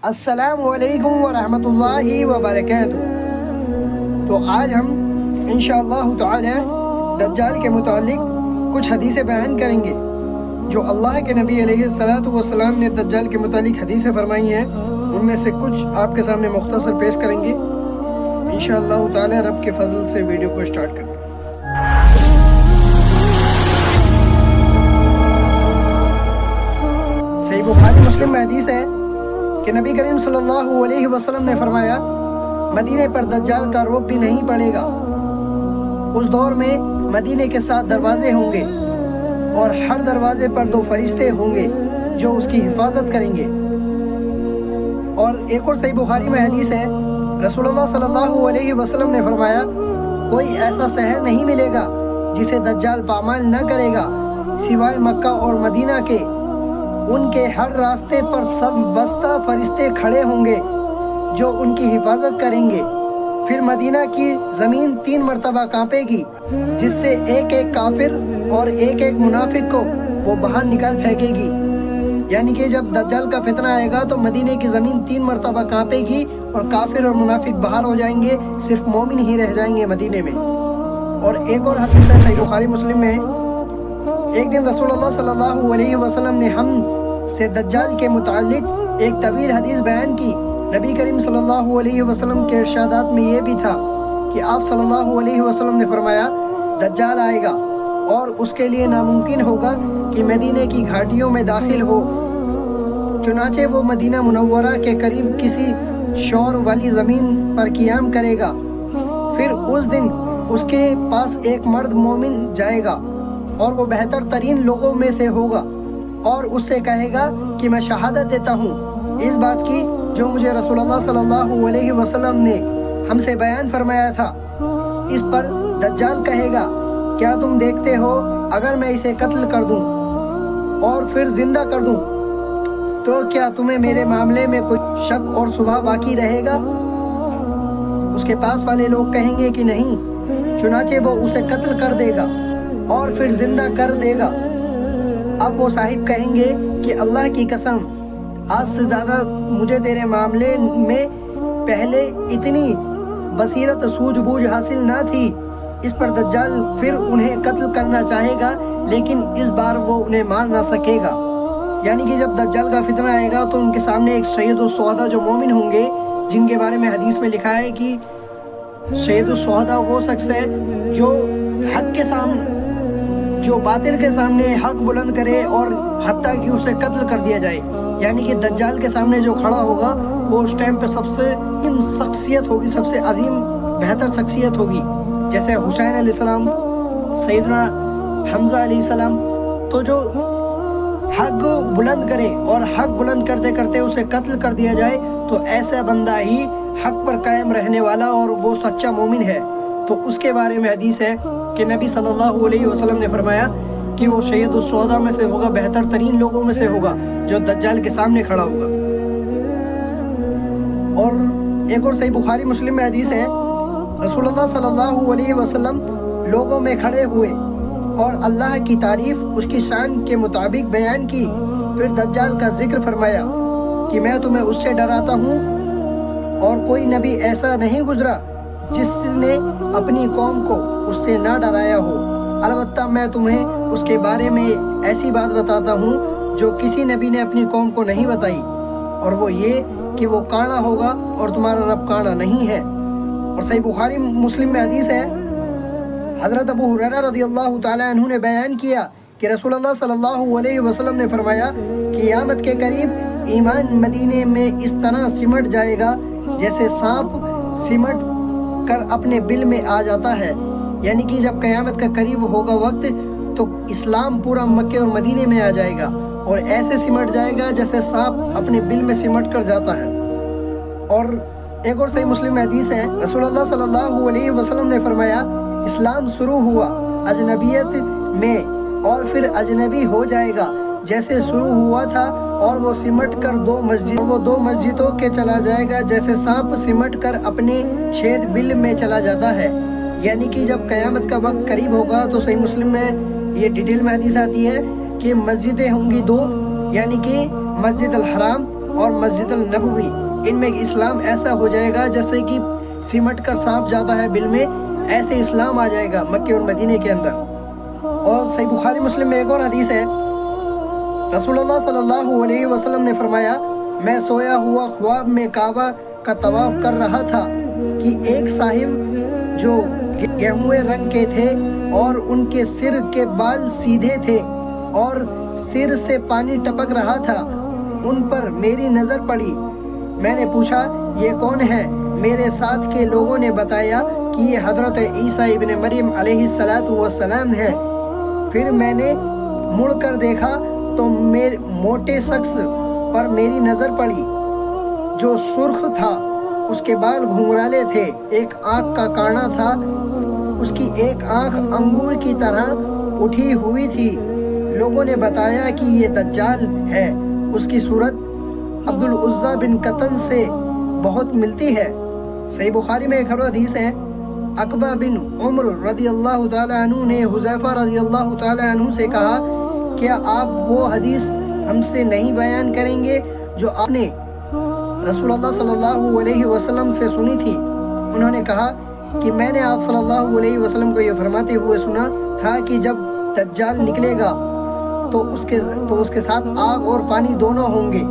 السلام علیکم ورحمۃ اللہ وبرکاتہ۔ تو آج ہم انشاءاللہ تعالی دجال کے متعلق کچھ حدیثیں بیان کریں گے جو اللہ کے نبی علیہ الصلاۃ والسلام نے دجال کے متعلق حدیثیں فرمائی ہیں، ان میں سے کچھ آپ کے سامنے مختصر پیش کریں گے انشاءاللہ تعالی۔ رب کے فضل سے ویڈیو کو سٹارٹ کریں گے۔ صحیح بخاری مسلم میں حدیث ہے کہ نبی کریم صلی اللہ علیہ وسلم نے فرمایا، مدینے پر دجال کا رعب بھی نہیں پڑے گا۔ اس دور میں مدینے کے 7 دروازے ہوں گے اور ہر دروازے پر 2 فرشتے ہوں گے جو اس کی حفاظت کریں گے۔ اور ایک اور صحیح بخاری میں حدیث ہے، رسول اللہ صلی اللہ علیہ وسلم نے فرمایا، کوئی ایسا شہر نہیں ملے گا جسے دجال پامال نہ کرے گا سوائے مکہ اور مدینہ کے۔ ان کے ہر راستے پر سب بستہ فرشتے کھڑے ہوں گے جو ان کی حفاظت کریں گے۔ پھر مدینہ کی زمین 3 مرتبہ کانپے گی، جس سے ایک ایک کافر اور ایک ایک منافق کو وہ باہر نکال پھینکے گی۔ یعنی کہ جب دجال کا فتنہ آئے گا تو مدینے کی زمین 3 مرتبہ کانپے گی اور کافر اور منافق باہر ہو جائیں گے، صرف مومن ہی رہ جائیں گے مدینے میں۔ اور ایک اور حدیث ہے صحیح بخاری مسلم میں، ایک دن رسول اللہ صلی اللہ علیہ وسلم نے ہم سے دجال کے متعلق ایک طویل حدیث بیان کی۔ نبی کریم صلی اللہ علیہ وسلم کے ارشادات میں یہ بھی تھا کہ آپ صلی اللہ علیہ وسلم نے فرمایا، دجال آئے گا اور اس کے لیے ناممکن ہوگا کہ مدینے کی گھاٹیوں میں داخل ہو، چنانچہ وہ مدینہ منورہ کے قریب کسی شور والی زمین پر قیام کرے گا۔ پھر اس دن اس کے پاس ایک مرد مومن جائے گا اور وہ بہتر ترین لوگوں میں سے ہوگا اور اس سے کہے گا کہ میں شہادت دیتا ہوں اس بات کی جو مجھے رسول اللہ صلی اللہ علیہ وسلم نے ہم سے بیان فرمایا تھا۔ اس پر دجال کہے گا، کیا تم دیکھتے ہو اگر میں اسے قتل کر دوں اور پھر زندہ کر دوں تو کیا تمہیں میرے معاملے میں کوئی شک اور شبہ باقی رہے گا؟ اس کے پاس والے لوگ کہیں گے کہ نہیں، چنانچہ وہ اسے قتل کر دے گا اور پھر زندہ کر دے گا۔ اب وہ صاحب کہیں گے کہ اللہ کی قسم، آج سے زیادہ مجھے تیرے معاملے میں پہلے اتنی بصیرت سوجھ بوجھ حاصل نہ تھی۔ اس پر دجال پھر انہیں قتل کرنا چاہے گا، لیکن اس بار وہ انہیں مار نہ سکے گا۔ یعنی کہ جب دجال کا فتنہ آئے گا تو ان کے سامنے ایک سید الشہداء جو مومن ہوں گے، جن کے بارے میں حدیث میں لکھا ہے کہ سید الشہداء وہ شخص ہے جو حق کے سامنے، جو باطل کے سامنے حق بلند کرے اور حتیٰ کہ اسے قتل کر دیا جائے۔ یعنی کہ دجال کے سامنے جو کھڑا ہوگا وہ اس ٹائم پہ سب سے عظیم شخصیت ہوگی، سب سے عظیم بہتر شخصیت ہوگی، جیسے حسین علیہ السلام، سیدنا حمزہ علیہ السلام۔ تو جو حق بلند کرے اور حق بلند کرتے کرتے اسے قتل کر دیا جائے تو ایسا بندہ ہی حق پر قائم رہنے والا اور وہ سچا مومن ہے۔ تو اس کے بارے میں حدیث ہے کہ نبی صلی اللہ علیہ وسلم نے فرمایا کہ وہ سید الشہداء میں سے ہوگا، بہتر ترین لوگوں میں سے ہوگا جو دجال کے سامنے کھڑا ہوگا۔ اور ایک اور صحیح بخاری مسلم میں حدیث ہے، رسول اللہ صلی اللہ علیہ وسلم لوگوں میں کھڑے ہوئے اور اللہ کی تعریف اس کی شان کے مطابق بیان کی۔ پھر دجال کا ذکر فرمایا کہ میں تمہیں اس سے ڈراتا ہوں اور کوئی نبی ایسا نہیں گزرا جس نے اپنی قوم کو اس سے نہ ڈرایا ہو۔ البتہ میں تمہیں اس کے بارے میں ایسی بات بتاتا ہوں جو کسی نبی نے اپنی قوم کو نہیں بتائی، اور وہ یہ کہ وہ کانا ہوگا اور تمہارا رب کانا نہیں ہے۔ اور صحیح بخاری مسلم میں حدیث ہے، حضرت ابو ہریرہ رضی اللہ تعالیٰ عنہ نے بیان کیا کہ رسول اللہ صلی اللہ علیہ وسلم نے فرمایا، قیامت کے قریب ایمان مدینے میں اس طرح سمٹ جائے گا جیسے سانپ سمٹ کر اپنے بل میں آ جاتا ہے۔ یعنی کہ جب قیامت کا قریب ہوگا وقت تو اسلام پورا مکے اور مدینے میں آ جائے گا اور ایسے سمٹ جائے گا جیسے سانپ اپنے بل میں سمٹ کر جاتا ہے۔ اور ایک اور صحیح مسلم حدیث ہے، رسول اللہ صلی اللہ علیہ وسلم نے فرمایا، اسلام شروع ہوا اجنبیت میں اور پھر اجنبی ہو جائے گا جیسے شروع ہوا تھا، اور وہ سمٹ کر 2 مسجدوں کے چلا جائے گا جیسے سانپ سمٹ کر اپنے چھید بل میں چلا جاتا ہے۔ یعنی کہ جب قیامت کا وقت قریب ہوگا تو صحیح مسلم میں یہ ڈیٹیل میں حدیث آتی ہے کہ مسجدیں ہوں گی 2، یعنی کہ مسجد الحرام اور مسجد النبوی، ان میں اسلام ایسا ہو جائے گا جیسے کہ سمٹ کر سانپ جاتا ہے بل میں، ایسے اسلام آ جائے گا مکے اور مدینے کے اندر۔ اور صحیح بخاری مسلم میں ایک اور حدیث ہے، رسول اللہ صلی اللہ علیہ وسلم نے فرمایا، میں سویا ہوا خواب میں کعبہ کا طواف کر رہا تھا کہ ایک صاحب جو گہوے رنگ کے تھے اور ان کے سر کے بال سیدھے تھے اور سر سے پانی ٹپک رہا تھا، ان پر میری نظر پڑی۔ میں نے پوچھا یہ کون ہے؟ میرے ساتھ کے لوگوں نے بتایا کہ یہ حضرت عیسیٰ ابن مریم علیہ السلام ہے۔ پھر میں نے مڑ کر دیکھا تو موٹے شخص پر میری نظر پڑی جو سرخ تھا، اس کے بال گھنگرالے تھے، ایک آنکھ کا کانا تھا، اس کی ایک آنکھ انگور کی طرح اٹھی ہوئی تھی۔ لوگوں نے بتایا کہ یہ دجال ہے، اس کی صورت عبد العزیٰ بن قطن سے بہت ملتی ہے۔ صحیح بخاری میں ایک اور حدیث ہے، عقبہ بن عمر رضی اللہ تعالیٰ عنہ نے حذیفہ رضی اللہ تعالیٰ عنہ سے کہا، کیا آپ وہ حدیث ہم سے نہیں بیان کریں گے جو آپ نے رسول اللہ صلی اللہ علیہ وسلم سے سنی تھی؟ انہوں نے کہا کہ میں نے آپ صلی اللہ علیہ وسلم کو یہ فرماتے ہوئے سنا تھا کہ جب دجال نکلے گا تو اس کے ساتھ آگ اور پانی دونوں ہوں گے،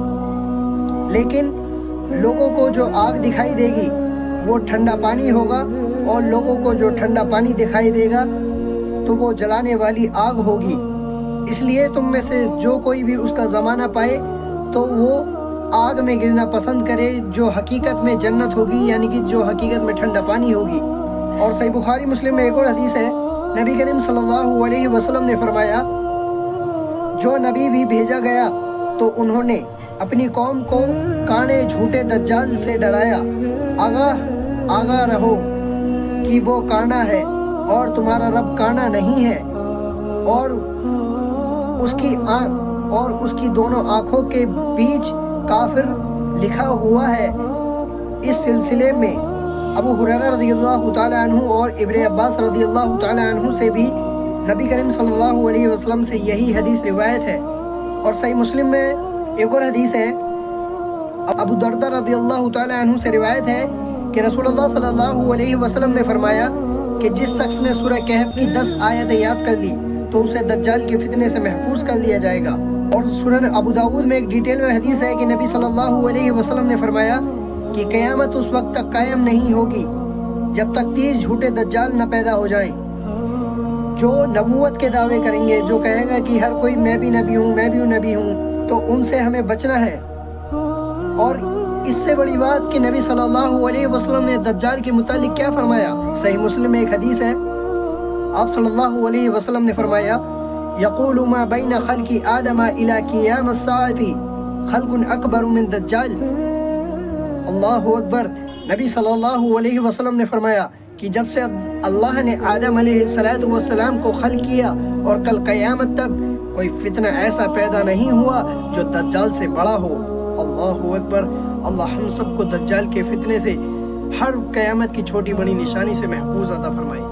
لیکن لوگوں کو جو آگ دکھائی دے گی وہ ٹھنڈا پانی ہوگا، اور لوگوں کو جو ٹھنڈا پانی دکھائی دے گا تو وہ جلانے والی آگ ہوگی۔ اس لیے تم میں سے جو کوئی بھی اس کا زمانہ پائے تو وہ آگ میں گرنا پسند کرے جو حقیقت میں جنت ہوگی، یعنی کہ جو حقیقت میں ٹھنڈا پانی ہوگی۔ اور صحیح بخاری مسلم میں ایک اور حدیث ہے، نبی کریم صلی اللہ علیہ وسلم نے فرمایا، جو نبی بھی بھیجا گیا تو انہوں نے اپنی قوم کو کانے جھوٹے دجال سے ڈرایا، آگاہ رہو کہ وہ کانا ہے اور تمہارا رب کانا نہیں ہے، اور اس کی دونوں آنکھوں کے بیچ کافر لکھا ہوا ہے۔ اس سلسلے میں ابو ہریرہ رضی اللہ تعالیٰ عنہ اور ابن عباس رضی اللہ تعالیٰ عنہ سے بھی نبی کریم صلی اللہ علیہ وسلم سے یہی حدیث روایت ہے۔ اور صحیح مسلم میں ایک اور حدیث ہے، ابو دردہ رضی اللہ تعالیٰ عنہ سے روایت ہے کہ رسول اللہ صلی اللہ علیہ وسلم نے فرمایا کہ جس شخص نے سورہ کہف کی 10 آیتیں یاد کر لی تو اسے دجال کے فتنے سے محفوظ کر لیا جائے گا۔ اور سنن ابو داؤد میں ایک ڈیٹیل میں حدیث ہے کہ نبی صلی اللہ علیہ وسلم نے فرمایا کہ قیامت اس وقت تک قائم نہیں ہوگی جب تک 30 جھوٹے دجال نہ پیدا ہو جائیں جو نبوت کے دعوے کریں گے، جو کہے گا کہ ہر کوئی میں بھی نبی ہوں، تو ان سے ہمیں بچنا ہے۔ اور اس سے بڑی بات کہ نبی صلی اللہ علیہ وسلم نے دجال کے متعلق کیا فرمایا، صحیح مسلم میں ایک حدیث ہے، آپ صلی اللہ علیہ وسلم نے فرمایا، یقول ما بین خلق آدم الی قیام الساعة خلق اکبر من دجال۔ اللہ اکبر۔ نبی صلی اللہ علیہ وسلم نے فرمایا کہ جب سے اللہ نے آدم علیہ السلام کو خلق کیا اور کل قیامت تک کوئی فتنہ ایسا پیدا نہیں ہوا جو دجال سے بڑا ہو۔ اللہ اکبر۔ اللہ ہم سب کو دجال کے فتنے سے ہر قیامت کی چھوٹی بڑی نشانی سے محفوظ عطا فرمائے۔